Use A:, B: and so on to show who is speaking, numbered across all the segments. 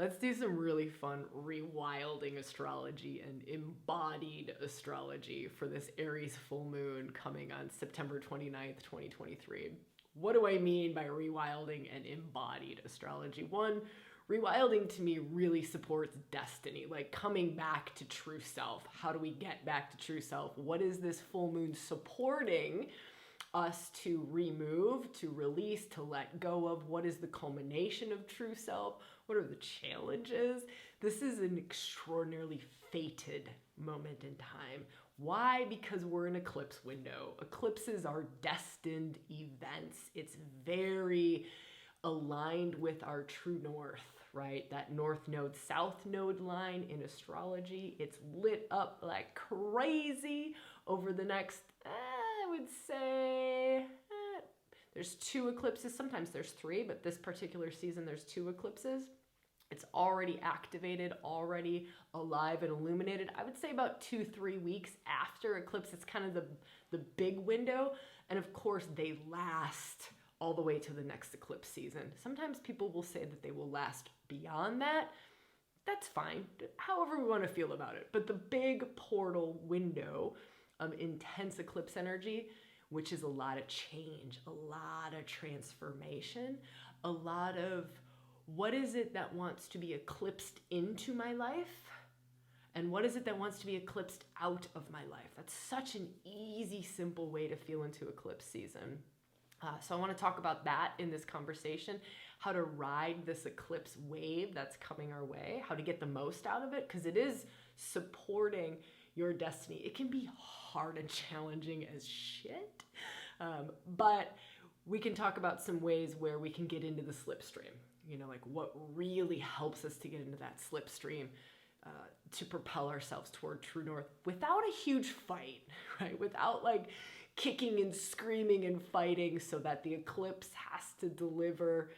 A: Let's do some really fun rewilding astrology and embodied astrology for this Aries full moon coming on September 29th, 2023. What do I mean by rewilding and embodied astrology? One, rewilding to me really supports destiny, like coming back to true self. How do we get back to true self? What is this full moon supporting us to remove, to release, to let go of? What is the culmination of true self? What are the challenges? This is an extraordinarily fated moment in time. Why? Because we're in eclipse window. Eclipses are destined events. It's very aligned with our true north, right? That north node, south node line in astrology. It's lit up like crazy over the next, I would say, there's 2 eclipses. Sometimes there's 3, but this particular season there's 2 eclipses. It's already activated, already alive and illuminated. I would say about 2-3 weeks after eclipse. It's kind of the big window. And of course, they last all the way to the next eclipse season. Sometimes people will say that they will last beyond that. That's fine, however we want to feel about it. But the big portal window of intense eclipse energy, which is a lot of change, a lot of transformation, a lot of what is it that wants to be eclipsed into my life, and what is it that wants to be eclipsed out of my life. That's such an easy, simple way to feel into eclipse season. So I want to talk about that in this conversation, how to ride this eclipse wave that's coming our way, how to get the most out of it, because it is supporting your destiny. It can be hard and challenging as shit, but we can talk about some ways where we can get into the slipstream, like what really helps us to get into that slipstream to propel ourselves toward true north without a huge fight, right? Without like kicking and screaming and fighting so that the eclipse has to deliver,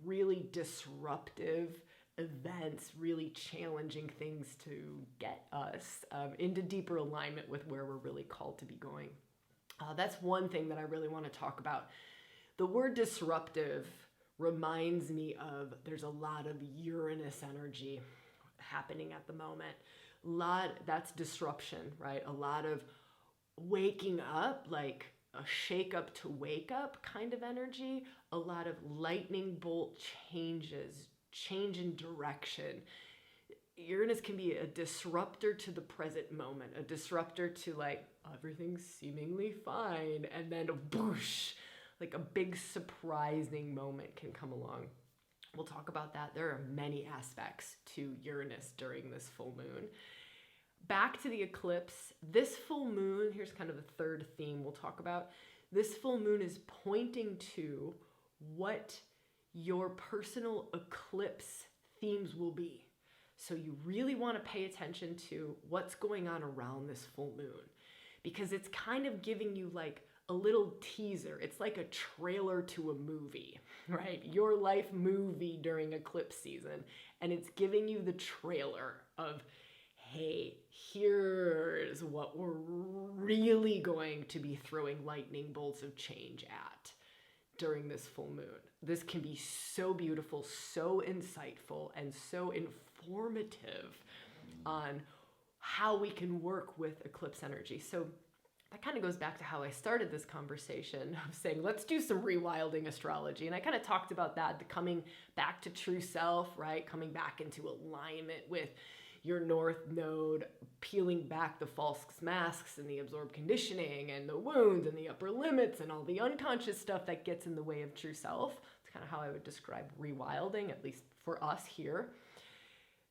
A: really disruptive events, really challenging things to get us into deeper alignment with where we're really called to be going. That's one thing that I really want to talk about. The word disruptive reminds me of there's a lot of Uranus energy happening at the moment. That's disruption, right? A lot of waking up, like a shake up to wake up kind of energy, a lot of lightning bolt changes, change in direction. Uranus can be a disruptor to the present moment, a disruptor to like everything's seemingly fine, and then a boosh, like a big surprising moment can come along. We'll talk about that. There are many aspects to Uranus during this full moon. Back to the eclipse, this full moon, here's kind of the third theme we'll talk about. This full moon is pointing to what your personal eclipse themes will be. So you really want to pay attention to what's going on around this full moon, because it's kind of giving you like a little teaser. It's like a trailer to a movie, right? Your life movie during eclipse season. And it's giving you the trailer of, hey, here's what we're really going to be throwing lightning bolts of change at during this full moon. This can be so beautiful, so insightful, and so informative on how we can work with eclipse energy. So that kind of goes back to how I started this conversation of saying, let's do some rewilding astrology. And I kind of talked about that, the coming back to true self, right? Coming back into alignment with your north node, peeling back the false masks and the absorbed conditioning and the wounds and the upper limits and all the unconscious stuff that gets in the way of true self. It's kind of how I would describe rewilding, at least for us here.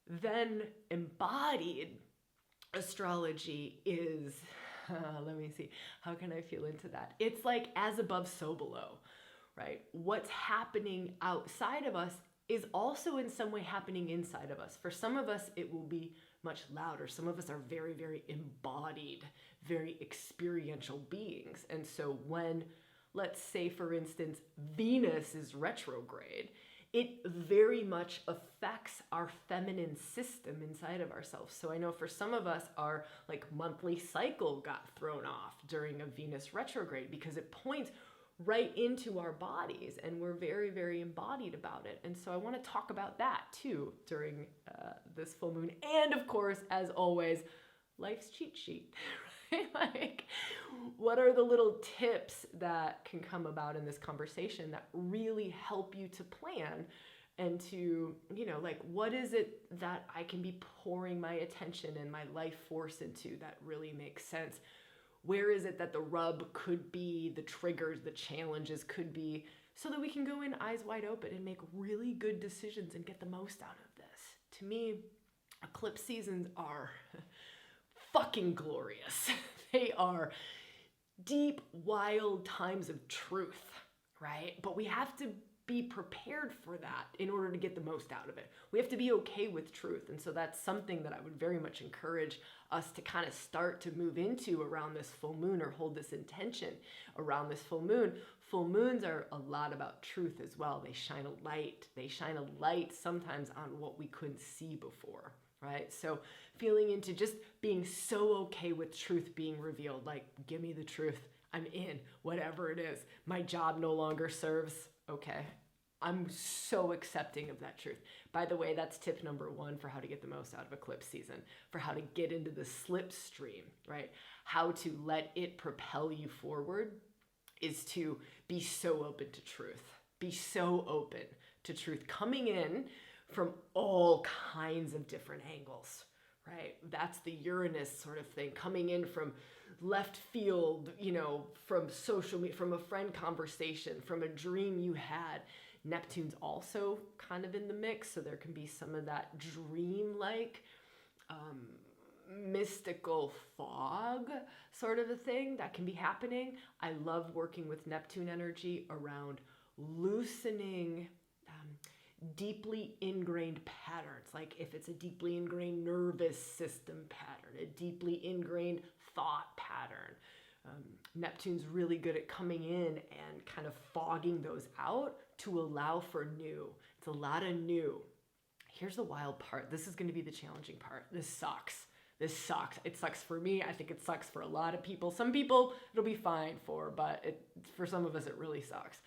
A: Then embodied astrology is, let me see, how can I feel into that? It's like as above, so below, right? What's happening outside of us is also in some way happening inside of us. For some of us, it will be much louder. Some of us are very, very embodied, very experiential beings. And so when, let's say, for instance, Venus is retrograde, it very much affects our feminine system inside of ourselves. So I know for some of us, our like monthly cycle got thrown off during a Venus retrograde because it points right into our bodies, and we're very, very embodied about it. And so I want to talk about that too during this full moon. And of course, as always, life's cheat sheet. Right? Like, what are the little tips that can come about in this conversation that really help you to plan and to, like, what is it that I can be pouring my attention and my life force into that really makes sense? Where is it that the rub could be, the triggers, the challenges could be, so that we can go in eyes wide open and make really good decisions and get the most out of this? To me, eclipse seasons are fucking glorious. They are deep, wild times of truth, right? But we have to be prepared for that in order to get the most out of it. We have to be okay with truth. And so that's something that I would very much encourage us to kind of start to move into around this full moon, or hold this intention around this full moon. Full moons are a lot about truth as well. They shine a light. They shine a light sometimes on what we couldn't see before, right? So feeling into just being so okay with truth being revealed, like, give me the truth. I'm in, whatever it is. My job no longer serves. Okay, I'm so accepting of that truth. By the way, that's tip number 1 for how to get the most out of eclipse season, for how to get into the slipstream, right? How to let it propel you forward is to be so open to truth. Be so open to truth coming in from all kinds of different angles, right? That's the Uranus sort of thing, coming in from left field, from social media, from a friend conversation, from a dream you had. Neptune's also kind of in the mix, so there can be some of that dream-like, mystical fog sort of a thing that can be happening. I love working with Neptune energy around loosening deeply ingrained patterns. Like if it's a deeply ingrained nervous system pattern, a deeply ingrained thought pattern. Neptune's really good at coming in and kind of fogging those out to allow for new. It's a lot of new. Here's the wild part. This is going to be the challenging part. This sucks. It sucks for me. I think it sucks for a lot of people. Some people it'll be fine for, but for some of us it really sucks.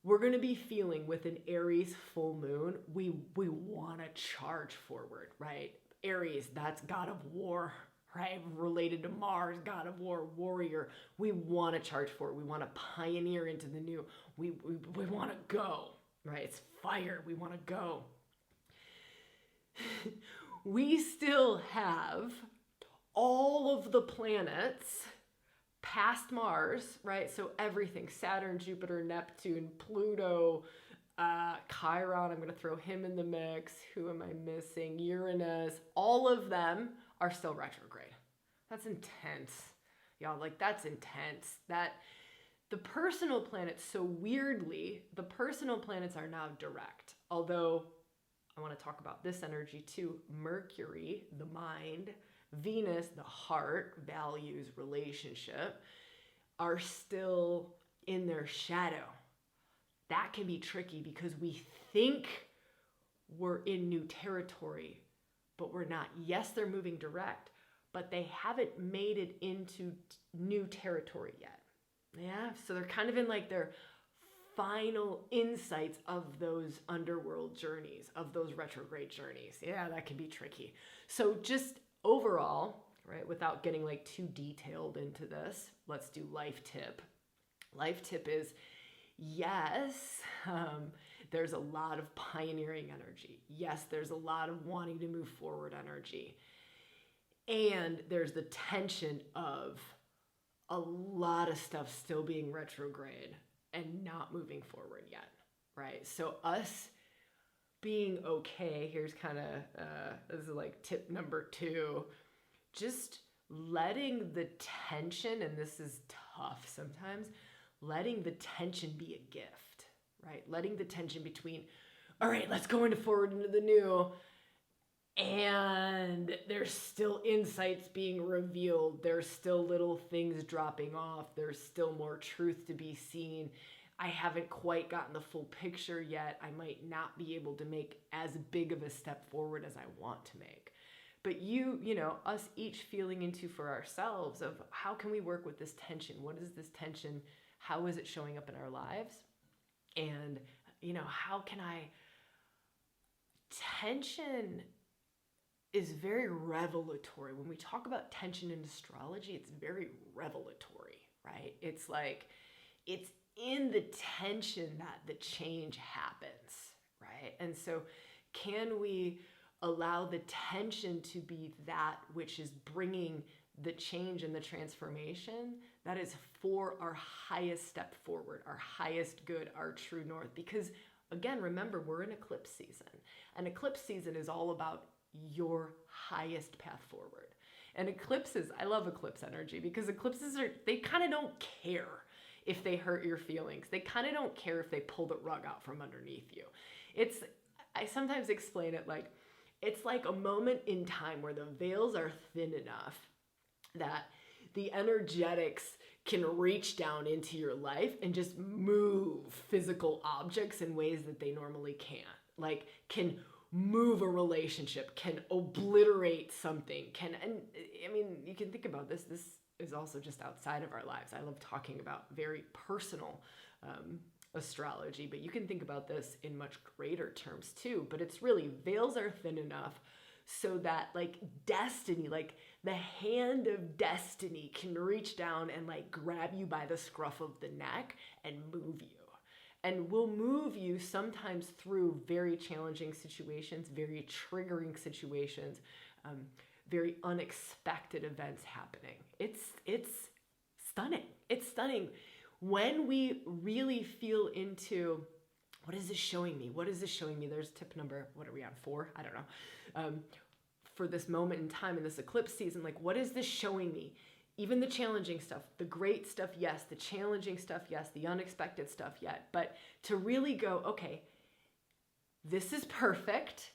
A: We're going to be feeling with an Aries full moon, we want to charge forward, right? Aries, that's god of war, right? Related to Mars, god of war, warrior. We want to charge forward. We want to pioneer into the new. We want to go, right? It's fire. We want to go. We still have all of the planets past Mars, right? So everything, Saturn, Jupiter, Neptune, Pluto, Chiron, I'm going to throw him in the mix. Who am I missing? Uranus, all of them are still retrograde. That's intense. Y'all, like that's intense. That the personal planets, so weirdly, the personal planets are now direct. Although I want to talk about this energy too. Mercury, the mind, Venus, the heart, values, relationship, are still in their shadow. That can be tricky because we think we're in new territory, but we're not. Yes, they're moving direct, but they haven't made it into new territory yet. Yeah, so they're kind of in like their final insights of those underworld journeys, of those retrograde journeys. Yeah, that can be tricky. So just overall, right, without getting like too detailed into this, let's do life tip. Life tip is, yes, there's a lot of pioneering energy. Yes, there's a lot of wanting to move forward energy. And there's the tension of a lot of stuff still being retrograde and not moving forward yet, right? So us being okay, here's kind of, this is like tip number 2, just letting the tension, and this is tough sometimes, letting the tension be a gift, right? Letting the tension between, all right, let's go forward into the new, and there's still insights being revealed. There's still little things dropping off. There's still more truth to be seen. I haven't quite gotten the full picture yet. I might not be able to make as big of a step forward as I want to make. But you know, us each feeling into for ourselves of how can we work with this tension? What is this tension? How is it showing up in our lives? And, how can tension is very revelatory. When we talk about tension in astrology, it's very revelatory, right? It's like, it's in the tension that the change happens, right? And so can we allow the tension to be that which is bringing the change and the transformation that is for our highest step forward, our highest good, our true north? Because again, remember, we're in eclipse season. And eclipse season is all about your highest path forward. And eclipses, I love eclipse energy because eclipses they kind of don't care if they hurt your feelings. They kind of don't care if they pull the rug out from underneath you. I sometimes explain it like, it's like a moment in time where the veils are thin enough that the energetics can reach down into your life and just move physical objects in ways that they normally can't. Like, can move a relationship, can obliterate something, you can think about this. This is also just outside of our lives. I love talking about very personal astrology, but you can think about this in much greater terms too. But it's really, veils are thin enough so that like destiny, like the hand of destiny can reach down and like grab you by the scruff of the neck and move you. And will move you sometimes through very challenging situations, very triggering situations, very unexpected events happening. It's stunning. It's stunning when we really feel into, what is this showing me? What is this showing me? There's tip number, what are we on, 4? I don't know. For this moment in time in this eclipse season, like, what is this showing me? Even the challenging stuff, the great stuff, yes. The challenging stuff, yes. The unexpected stuff, yet. But to really go, okay, this is perfect.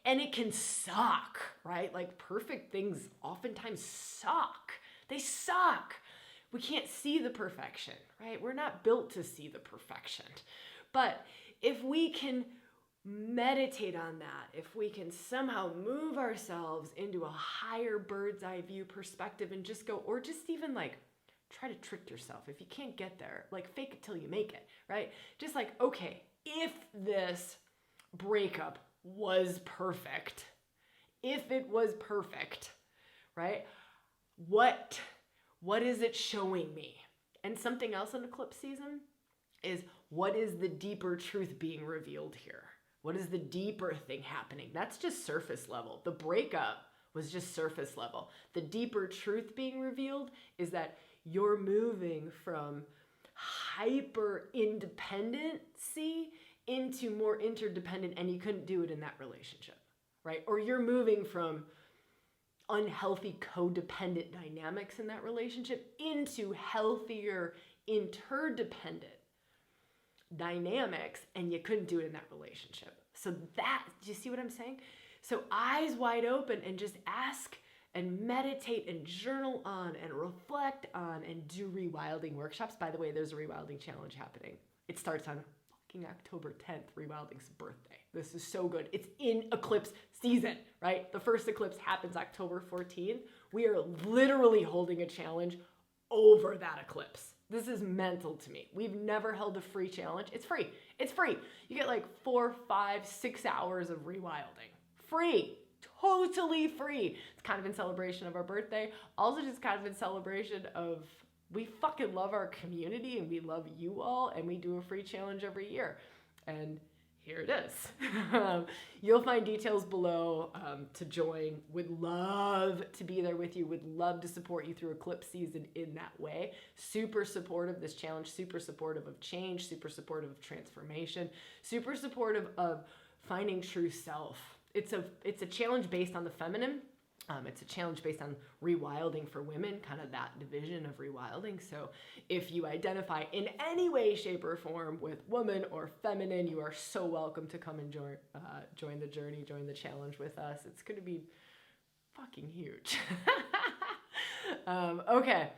A: And it can suck, right? Like, perfect things oftentimes suck. They suck. We can't see the perfection, right? We're not built to see the perfection. But if we can meditate on that, if we can somehow move ourselves into a higher bird's eye view perspective and just go, or just even like try to trick yourself. If you can't get there, like fake it till you make it, right? Just like, okay, if this breakup was perfect, if it was perfect, right? What is it showing me? And something else in eclipse season is, what is the deeper truth being revealed here? What is the deeper thing happening? That's just surface level. The breakup was just surface level. The deeper truth being revealed is that you're moving from hyper independency into more interdependent, and you couldn't do it in that relationship, right? Or you're moving from unhealthy codependent dynamics in that relationship into healthier interdependent dynamics, and you couldn't do it in that relationship. So that, do you see what I'm saying? So eyes wide open and just ask and meditate and journal on and reflect on and do rewilding workshops. By the way, there's a rewilding challenge happening. It starts on fucking October 10th, rewilding's birthday. This is so good. It's in eclipse season, right? The first eclipse happens October 14th. We are literally holding a challenge over that eclipse. This is mental to me. We've never held a free challenge. It's free. It's free. You get like 4, 5, 6 hours of rewilding. Free. Totally free. It's kind of in celebration of our birthday. Also just kind of in celebration of, we fucking love our community and we love you all, and we do a free challenge every year. And here it is. You'll find details below to join. Would love to be there with you. Would love to support you through eclipse season in that way. Super supportive of this challenge, super supportive of change, super supportive of transformation, super supportive of finding true self. It's a challenge based on the feminine. It's a challenge based on rewilding for women, kind of that division of rewilding. So if you identify in any way, shape, or form with woman or feminine, you are so welcome to come and join the journey, join the challenge with us. It's going to be fucking huge. Okay.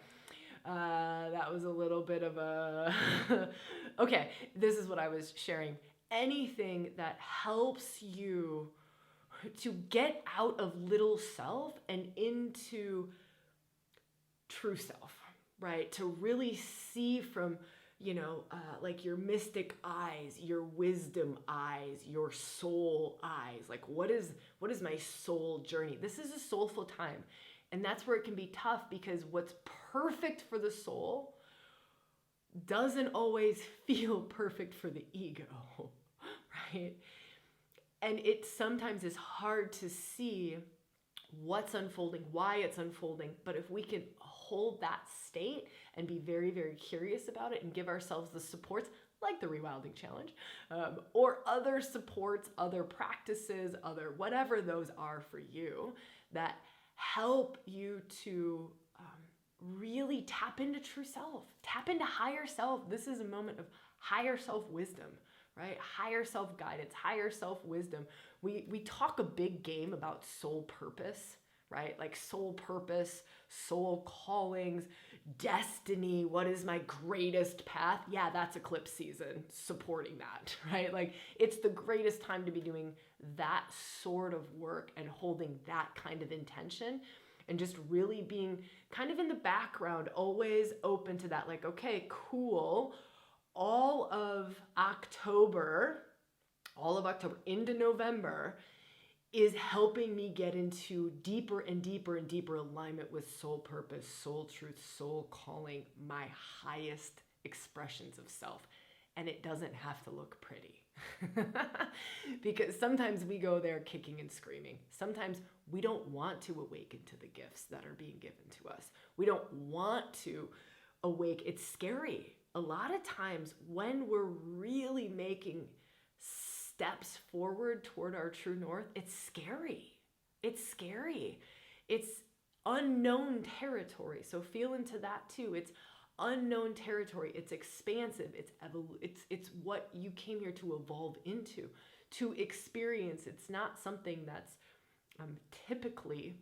A: That was a little bit of a... Okay, this is what I was sharing. Anything that helps you to get out of little self and into true self, right? To really see from, like your mystic eyes, your wisdom eyes, your soul eyes. Like what is my soul journey? This is a soulful time. And that's where it can be tough, because what's perfect for the soul doesn't always feel perfect for the ego, right? And it sometimes is hard to see what's unfolding, why it's unfolding. But if we can hold that state and be very, very curious about it and give ourselves the supports, like the ReWilding challenge, or other supports, other practices, other whatever those are for you, that help you to really tap into true self, tap into higher self. This is a moment of higher self wisdom, right? Higher self guidance, higher self wisdom. We talk a big game about soul purpose, right? Like soul purpose, soul callings, destiny. What is my greatest path? Yeah, that's eclipse season supporting that, right? Like it's the greatest time to be doing that sort of work and holding that kind of intention, and just really being kind of in the background, always open to that. Like, okay, cool. All of October into November is helping me get into deeper and deeper and deeper alignment with soul purpose, soul truth, soul calling, my highest expressions of self. And it doesn't have to look pretty. Because sometimes we go there kicking and screaming. Sometimes we don't want to awaken to the gifts that are being given to us. We don't want to awake. It's scary. A lot of times when we're really making steps forward toward our true north, it's scary. It's scary. It's unknown territory. So feel into that too. It's unknown territory. It's expansive. It's what you came here to evolve into, to experience. It's not something that's typically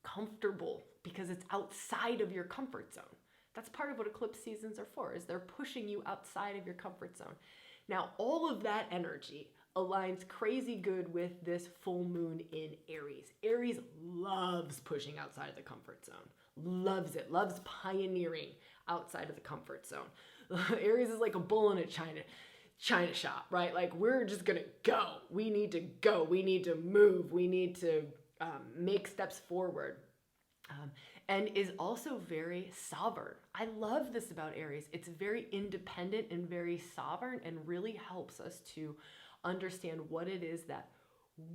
A: comfortable, because it's outside of your comfort zone. That's part of what eclipse seasons are for, is they're pushing you outside of your comfort zone. Now, all of that energy aligns crazy good with this full moon in Aries. Aries loves pushing outside of the comfort zone. Loves it. Loves pioneering outside of the comfort zone. Aries is like a bull in a china shop, right? Like, we're just gonna go. We need to go. We need to move. We need to make steps forward. And is also very sovereign. I love this about Aries. It's very independent and very sovereign, and really helps us to understand what it is that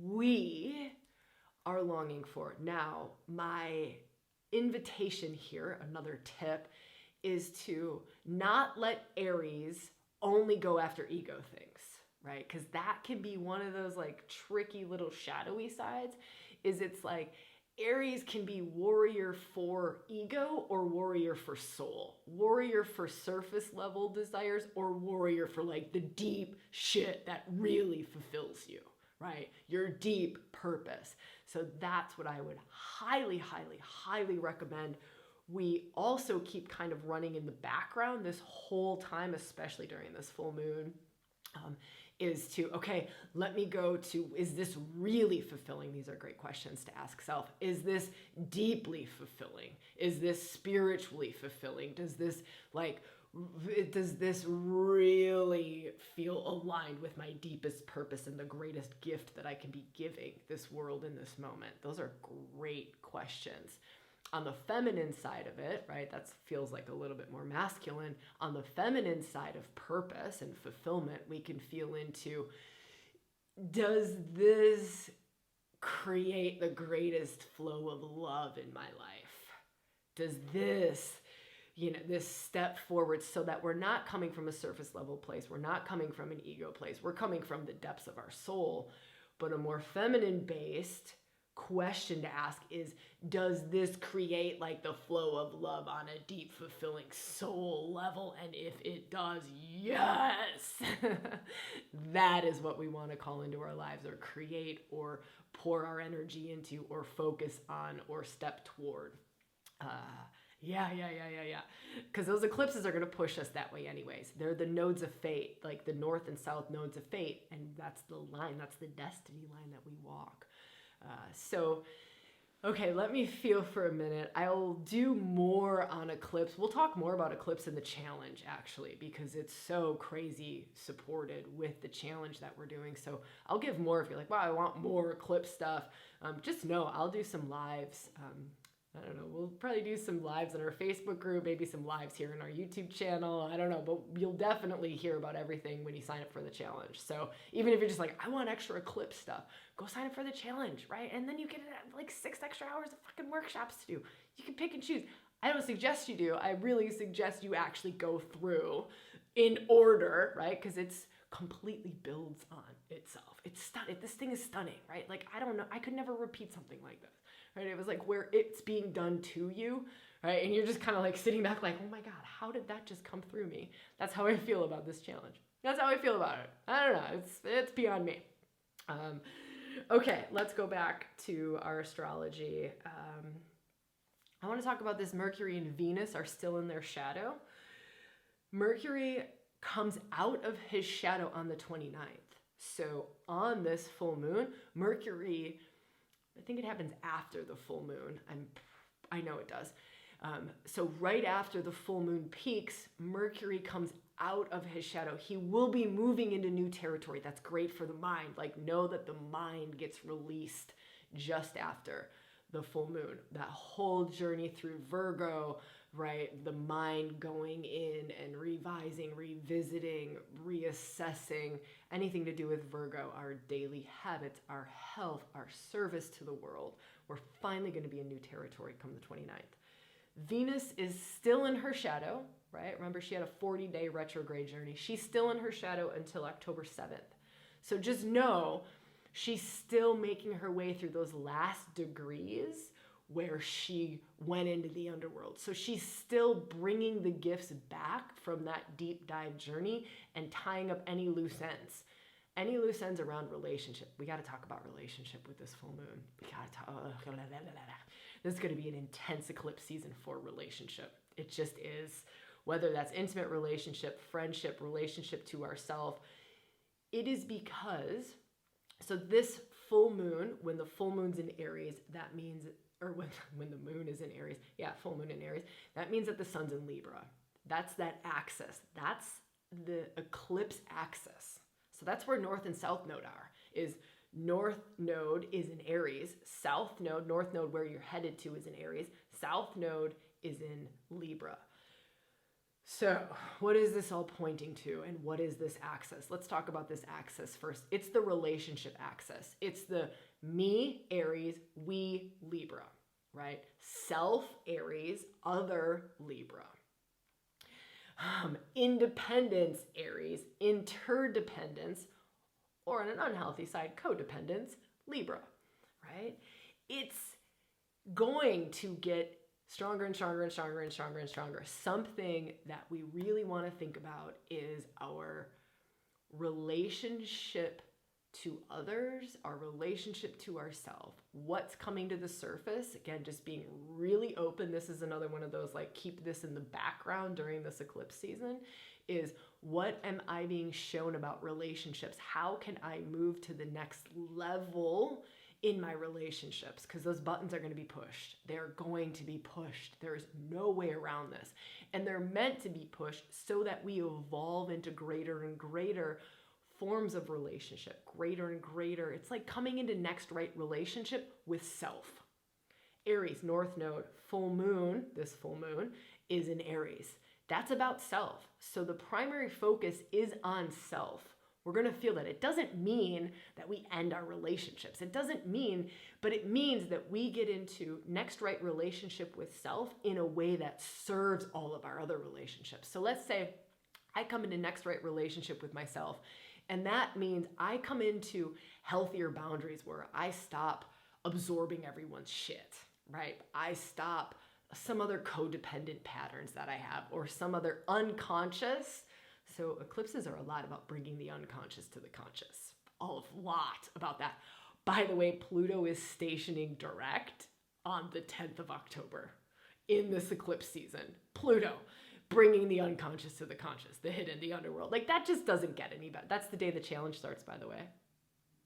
A: we are longing for. Now, my invitation here, another tip, is to not let Aries only go after ego things, right? Because that can be one of those like tricky little shadowy sides. It's like Aries can be warrior for ego or warrior for soul, warrior for surface level desires, or warrior for like the deep shit that really fulfills you, right? Your deep purpose. So that's what I would highly, highly, highly recommend. We also keep kind of running in the background this whole time, especially during this full moon, is to, okay, let me go to, is this really fulfilling? These are great questions to ask self. Is this deeply fulfilling? Is this spiritually fulfilling? Does this really feel aligned with my deepest purpose and the greatest gift that I can be giving this world in this moment? Those are great questions. On the feminine side of it, right, that feels like a little bit more masculine. On the feminine side of purpose and fulfillment, we can feel into, does this create the greatest flow of love in my life? Does this, this step forward, so that we're not coming from a surface level place, we're not coming from an ego place, we're coming from the depths of our soul, but a more feminine based question to ask is, does this create like the flow of love on a deep, fulfilling soul level? And if it does, yes, that is what we want to call into our lives, or create, or pour our energy into, or focus on, or step toward. Yeah. Because those eclipses are going to push us that way anyways. They're the nodes of fate, like the north and south nodes of fate. And that's the line, that's the destiny line that we walk. So Okay, let me feel for a minute. I'll do more on Eclipse. We'll talk more about Eclipse in the challenge, actually, because it's so crazy supported with the challenge that we're doing. So I'll give more if you're like, wow, I want more Eclipse stuff. Just know I'll do some lives. I don't know, we'll probably do some lives in our Facebook group, maybe some lives here in our YouTube channel. I don't know, but you'll definitely hear about everything when you sign up for the challenge. So even if you're just like, I want extra Eclipse stuff, go sign up for the challenge, right? And then you get like 6 extra hours of fucking workshops to do. You can pick and choose. I don't suggest you do. I really suggest you actually go through in order, right? Because it's completely builds on itself. It's stunning. This thing is stunning, right? Like, I don't know. I could never repeat something like this. Right? It was like where it's being done to you, right? And you're just kind of like sitting back like, oh my God, how did that just come through me? That's how I feel about this challenge. That's how I feel about it. I don't know. It's beyond me. Okay, let's go back to our astrology. I want to talk about this. Mercury and Venus are still in their shadow. Mercury comes out of his shadow on the 29th. So on this full moon, Mercury, I think it happens after the full moon. I know it does. So right after the full moon peaks, Mercury comes out of his shadow. He will be moving into new territory. That's great for the mind. Like, know that the mind gets released just after the full moon. That whole journey through Virgo, right? The mind going in and revising, revisiting, reassessing, anything to do with Virgo, our daily habits, our health, our service to the world. We're finally going to be in new territory come the 29th. Venus is still in her shadow, right? Remember, she had a 40-day retrograde journey. She's still in her shadow until October 7th. So just know she's still making her way through those last degrees where she went into the underworld. So she's still bringing the gifts back from that deep dive journey and tying up any loose ends. Any loose ends around relationship. We got to talk about relationship with this full moon. We got to talk. This is going to be an intense eclipse season for relationship. It just is. Whether that's intimate relationship, friendship, relationship to ourselves. It is because, so this full moon, when the full moon's in Aries, that means, or when the moon is in Aries, full moon in Aries, that means that the sun's in Libra. That's that axis. That's the eclipse axis. So that's where north and south node are, is north node is in Aries, south node, north node where you're headed to is in Aries, south node is in Libra. So what is this all pointing to, and what is this axis? Let's talk about this axis first. It's the relationship axis. It's the me, Aries, we, Libra, right? Self, Aries, other, Libra. Independence, Aries, interdependence, or on an unhealthy side, codependence, Libra, right? It's going to get stronger and stronger and stronger and stronger and stronger. Something that we really want to think about is our relationship to others, our relationship to ourselves. What's coming to the surface? Again, just being really open. This is another one of those, like, keep this in the background during this eclipse season, is what am I being shown about relationships? How can I move to the next level in my relationships? Because those buttons are going to be pushed. They're going to be pushed. There's no way around this. And they're meant to be pushed so that we evolve into greater and greater forms of relationship, greater and greater. It's like coming into next right relationship with self. Aries, north node, full moon, this full moon is in Aries. That's about self. So the primary focus is on self. We're going to feel that. It doesn't mean that we end our relationships. It doesn't mean, but it means that we get into next right relationship with self in a way that serves all of our other relationships. So let's say I come into next right relationship with myself, and that means I come into healthier boundaries where I stop absorbing everyone's shit, right? I stop some other codependent patterns that I have, or some other unconscious. So eclipses are a lot about bringing the unconscious to the conscious. A lot about that. By the way, Pluto is stationing direct on the 10th of October in this eclipse season. Pluto, bringing the unconscious to the conscious, the hidden, the underworld. Like, that just doesn't get any better. That's the day the challenge starts, by the way.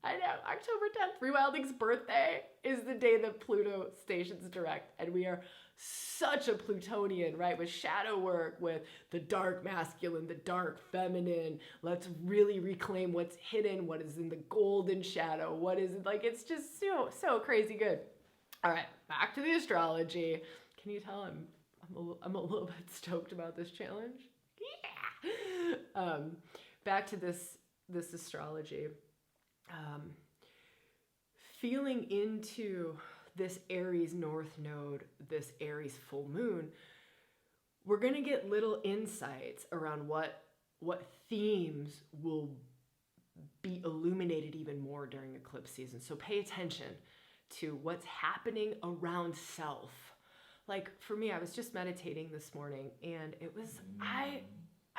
A: I know, October 10th, ReWilding's birthday is the day that Pluto stations direct, and we are such a Plutonian, right? With shadow work, with the dark masculine, the dark feminine. Let's really reclaim what's hidden, what is in the golden shadow, what is like, it's just so crazy good. All right, back to the astrology. Can you tell I'm a little bit stoked about this challenge? Yeah. Back to this astrology. Feeling into this Aries North Node, this Aries full moon, we're going to get little insights around what themes will be illuminated even more during eclipse season. So pay attention to what's happening around self. Like for me, I was just meditating this morning, and it was, I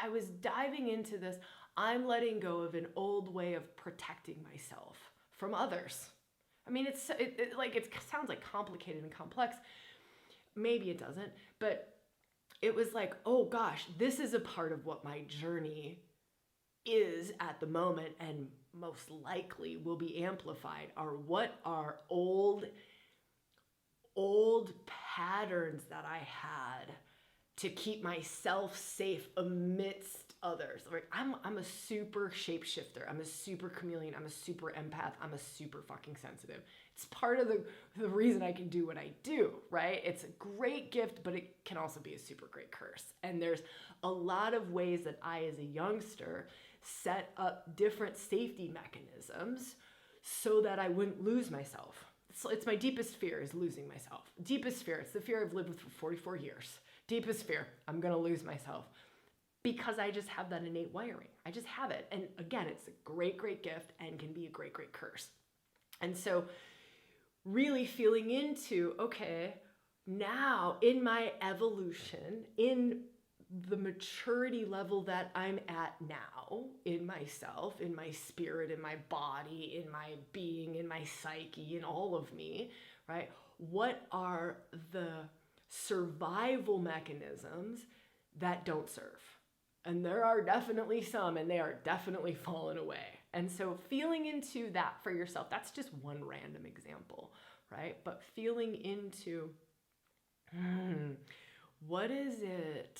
A: was diving into this. I'm letting go of an old way of protecting myself from others. I mean, it sounds like complicated and complex. Maybe it doesn't, but it was like, oh gosh, this is a part of what my journey is at the moment, and most likely will be amplified, are what are old patterns that I had to keep myself safe amidst others. Like I'm a super shapeshifter. I'm a super chameleon. I'm a super empath. I'm a super fucking sensitive. It's part of the reason I can do what I do, right? It's a great gift, but it can also be a super great curse. And there's a lot of ways that I, as a youngster, set up different safety mechanisms so that I wouldn't lose myself. It's my deepest fear, is losing myself. Deepest fear. It's the fear I've lived with for 44 years. Deepest fear. I'm going to lose myself. Because I just have that innate wiring. I just have it. And again, it's a great, great gift and can be a great, great curse. And so really feeling into, okay, now in my evolution, in the maturity level that I'm at now, in myself, in my spirit, in my body, in my being, in my psyche, in all of me, right? What are the survival mechanisms that don't serve? And there are definitely some, and they are definitely falling away. And so feeling into that for yourself, that's just one random example, right? But feeling into, what is it?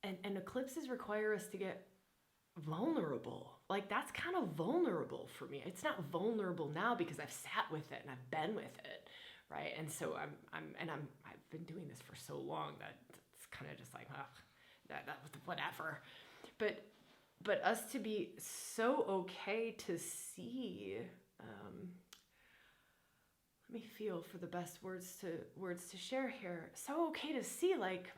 A: And eclipses require us to get vulnerable. Like that's kind of vulnerable for me. It's not vulnerable now because I've sat with it and I've been with it, right? And so I've been doing this for so long that it's kind of just like, whatever. But us to be so okay to see, let me feel for the best words to share here. So okay to see like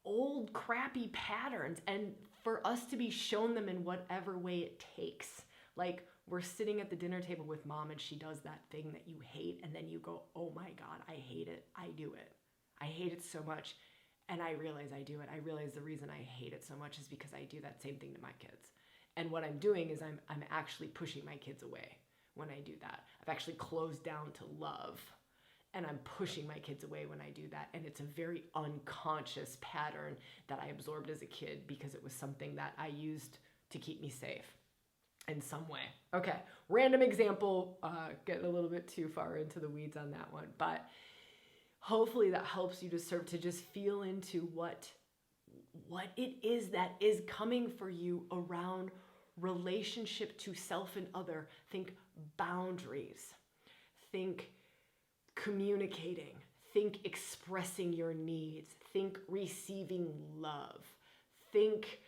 A: old crappy patterns, and for us to be shown them in whatever way it takes. Like we're sitting at the dinner table with mom and she does that thing that you hate, and then you go, oh my God, I hate it. I do it. I hate it so much. And I realize I do it. I realize the reason I hate it so much is because I do that same thing to my kids. And what I'm doing is I'm actually pushing my kids away when I do that. I've actually closed down to love, and I'm pushing my kids away when I do that. And it's a very unconscious pattern that I absorbed as a kid because it was something that I used to keep me safe in some way. Okay, random example, getting a little bit too far into the weeds on that one, but hopefully that helps you to just feel into what it is that is coming for you around relationship to self and other. Think boundaries, think communicating, think expressing your needs, think receiving love, think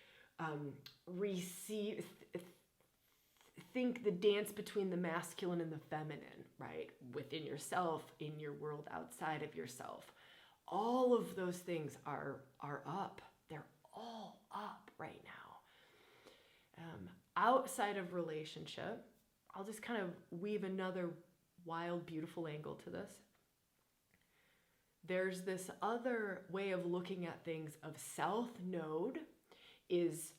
A: think the dance between the masculine and the feminine, right? Within yourself, in your world outside of yourself. All of those things are up. They're all up right now. Outside of relationship, I'll just kind of weave another wild, beautiful angle to this. There's this other way of looking at things of South Node is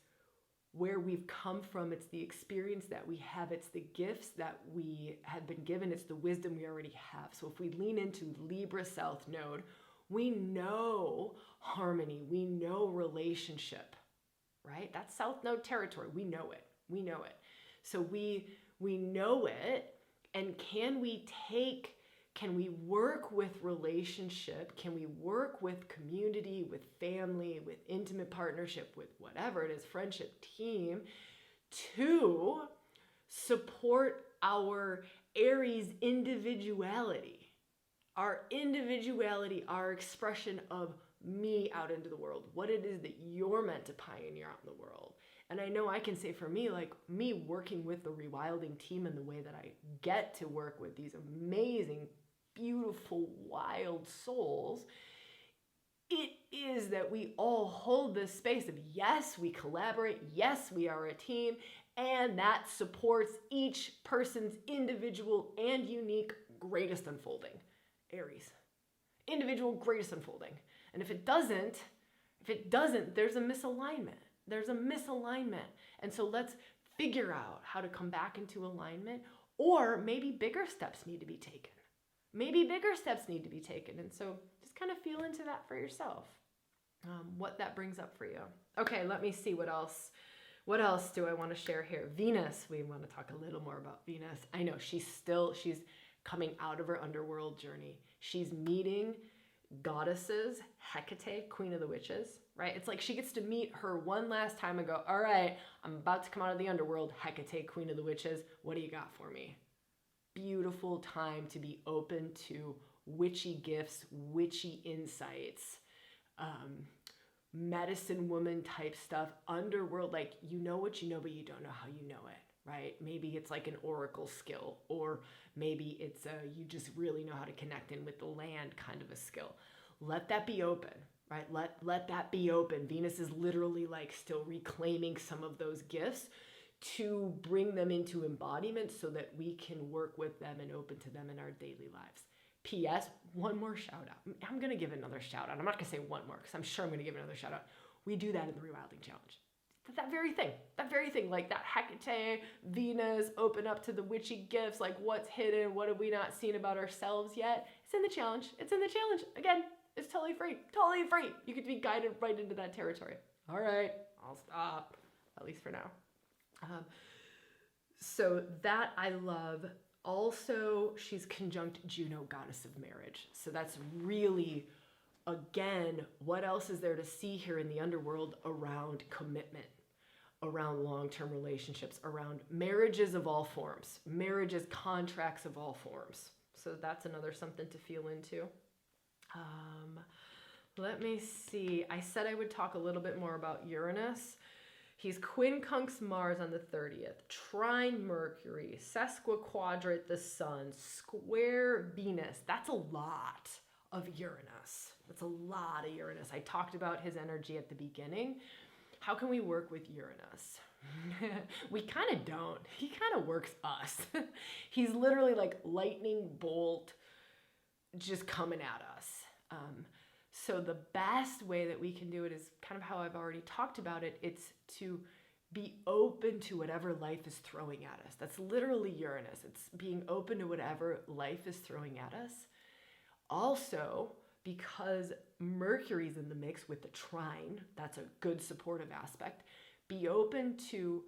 A: where we've come from. It's the experience that we have. It's the gifts that we have been given. It's the wisdom we already have. So if we lean into Libra South Node, we know harmony. We know relationship, right? That's South Node territory. We know it. We know it. So we know it, and can we work with relationship? Can we work with community, with family, with intimate partnership, with whatever it is, friendship, team, to support our Aries individuality? Our individuality, our expression of me out into the world, what it is that you're meant to pioneer out in the world. And I know I can say for me, like me working with the ReWilding team and the way that I get to work with these amazing, beautiful, wild souls, it is that we all hold this space of, yes, we collaborate, yes, we are a team, and that supports each person's individual and unique greatest unfolding. Aries. Individual greatest unfolding. And if it doesn't, there's a misalignment. There's a misalignment. And so let's figure out how to come back into alignment, or maybe bigger steps need to be taken. And so just kind of feel into that for yourself, what that brings up for you. Okay, let me see what else do I want to share here? Venus, we want to talk a little more about Venus. I know she's coming out of her underworld journey. She's meeting goddesses, Hecate, queen of the witches, right? It's like she gets to meet her one last time and go, all right, I'm about to come out of the underworld, Hecate, queen of the witches. What do you got for me? Beautiful time to be open to witchy gifts, witchy insights, medicine woman type stuff, underworld, like you know what you know, but you don't know how you know it, right? Maybe it's like an oracle skill, or maybe it's you just really know how to connect in with the land kind of a skill. Let that be open, right? Let that be open. Venus is literally like still reclaiming some of those gifts to bring them into embodiment so that we can work with them and open to them in our daily lives. P.S. One more shout out. I'm going to give another shout out. I'm not going to say one more because I'm sure I'm going to give another shout out. We do that in the ReWilding Challenge. That very thing, like that Hecate, Venus, open up to the witchy gifts, like what's hidden, what have we not seen about ourselves yet? It's in the challenge. Again, it's totally free. You could be guided right into that territory. All right, I'll stop, at least for now. So that I love. Also, she's conjunct Juno, goddess of marriage. So that's really, again, what else is there to see here in the underworld around commitment, around long-term relationships, around marriages of all forms, marriages, contracts of all forms. So that's another something to feel into. Let me see. I said I would talk a little bit more about Uranus. He's quincunx Mars on the 30th, trine Mercury, sesquiquadrate the Sun, square Venus. That's a lot of Uranus. I talked about his energy at the beginning. How can we work with Uranus? We kind of don't. He kind of works us. He's literally like lightning bolt just coming at us. So the best way that we can do it is kind of how I've already talked about it. It's to be open to whatever life is throwing at us. That's literally Uranus. It's being open to whatever life is throwing at us. Also, because Mercury's in the mix with the trine, that's a good supportive aspect. Be open to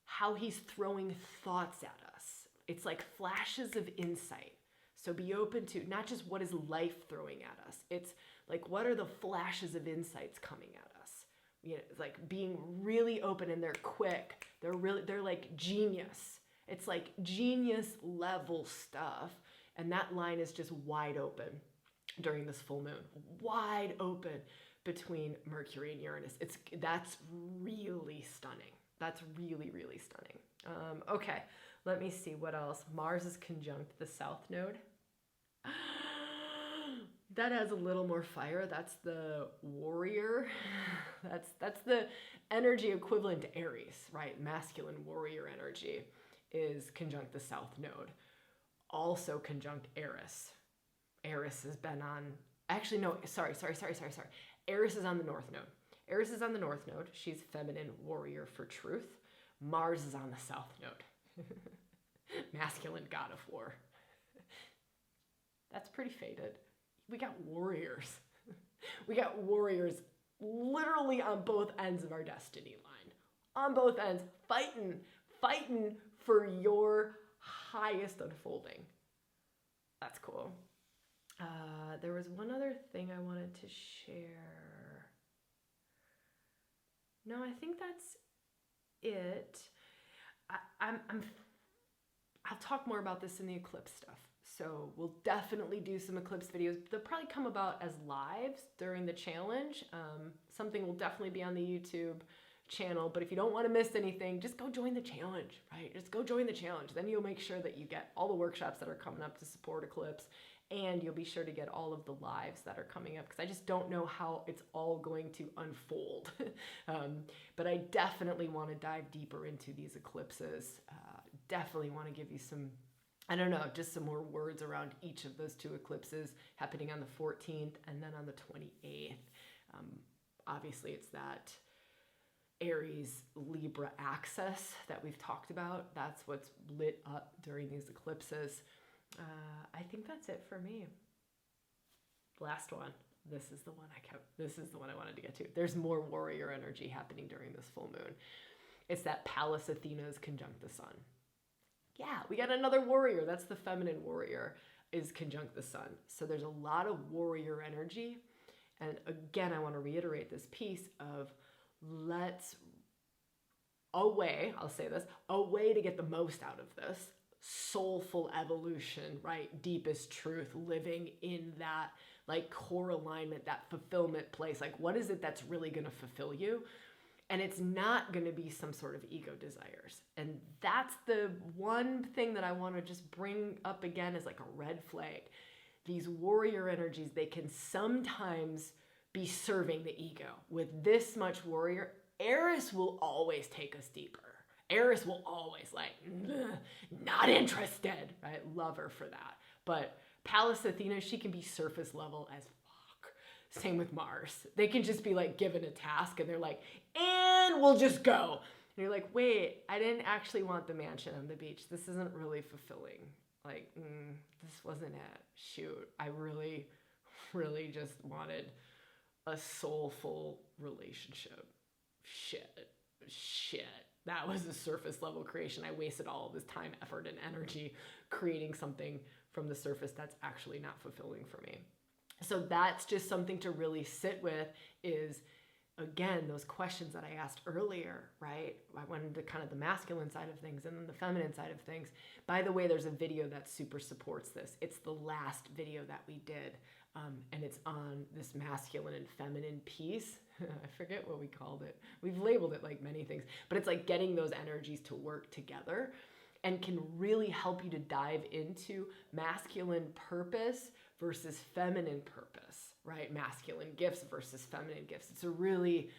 A: how he's throwing thoughts at us. It's like flashes of insight. So be open to not just what is life throwing at us. It's like, what are the flashes of insights coming at us? You know, it's like being really open, and they're quick. They're like genius. It's like genius level stuff. And that line is just wide open during this full moon. Wide open between Mercury and Uranus. That's really stunning. That's really, really stunning. Okay, let me see what else. Mars is conjunct the South Node. That has a little more fire. That's the warrior. That's the energy equivalent to Aries, right? Masculine warrior energy is conjunct the South Node. Also conjunct Eris. Eris has been on, actually no, sorry. Eris is on the North Node. She's feminine warrior for truth. Mars is on the South Node. Masculine god of war. That's pretty fated. We got warriors. We got warriors literally on both ends of our destiny line. on both ends, fighting for your highest unfolding. That's cool. There was one other thing I wanted to share. No, I think that's it. I'll talk more about this in the eclipse stuff. So we'll definitely do some eclipse videos. They'll probably come about as lives during the challenge. Something will definitely be on the YouTube channel, but if you don't want to miss anything, just go join the challenge, right? Just go join the challenge. Then you'll make sure that you get all the workshops that are coming up to support Eclipse, and you'll be sure to get all of the lives that are coming up, because I just don't know how it's all going to unfold. But I definitely want to dive deeper into these eclipses. Definitely want to give you some, I don't know, just some more words around each of those two eclipses happening on the 14th and then on the 28th. Obviously, it's that Aries Libra axis that we've talked about. That's what's lit up during these eclipses. I think that's it for me. Last one. This is the one I wanted to get to. There's more warrior energy happening during this full moon. It's that Pallas Athena's conjunct the sun. Yeah, we got another warrior. That's the feminine warrior, is conjunct the sun. So there's a lot of warrior energy. And again, I want to reiterate this piece of a way to get the most out of this soulful evolution, right? Deepest truth, living in that like core alignment, that fulfillment place. Like, what is it that's really going to fulfill you? And it's not going to be some sort of ego desires. And that's the one thing that I want to just bring up again as like a red flag. These warrior energies, they can sometimes be serving the ego. With this much warrior, Aries will always take us deeper. Aries will always like, not interested, right? Love her for that. But Pallas Athena, she can be surface level as fuck. Same with Mars. They can just be like given a task and they're like, and we'll just go. And you're like, wait, I didn't actually want the mansion on the beach. This isn't really fulfilling. Like, this wasn't it. Shoot, I really, really just wanted a soulful relationship. Shit. That was a surface level creation. I wasted all of this time, effort, and energy creating something from the surface that's actually not fulfilling for me. So that's just something to really sit with, is, again, those questions that I asked earlier, right? I went into kind of the masculine side of things and then the feminine side of things. By the way, there's a video that super supports this. It's the last video that we did, and it's on this masculine and feminine piece. I forget what we called it. We've labeled it like many things, but it's like getting those energies to work together and can really help you to dive into masculine purpose versus feminine purpose, right? Masculine gifts versus feminine gifts. It's a really,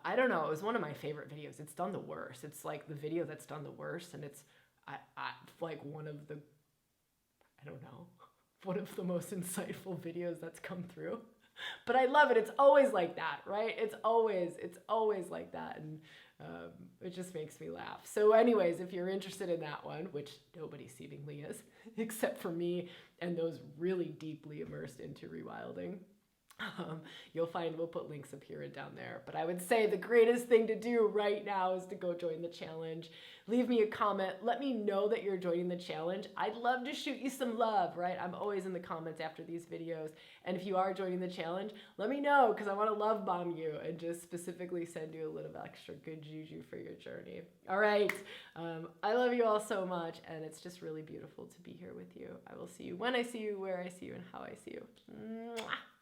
A: I don't know, it was one of my favorite videos. It's done the worst. It's like the video that's done the worst, and it's like one of the most insightful videos that's come through. But I love it. It's always like that, right? It's always like that. And it just makes me laugh. So anyways, if you're interested in that one, which nobody seemingly is, except for me and those really deeply immersed into rewilding, you'll find we'll put links up here and down there. But I would say the greatest thing to do right now is to go join the challenge. Leave me a comment. Let me know that you're joining the challenge. I'd love to shoot you some love, right? I'm always in the comments after these videos. And if you are joining the challenge, let me know, because I want to love bomb you and just specifically send you a little extra good juju for your journey. All right. I love you all so much, and it's just really beautiful to be here with you. I will see you when I see you, where I see you, and how I see you. Mwah.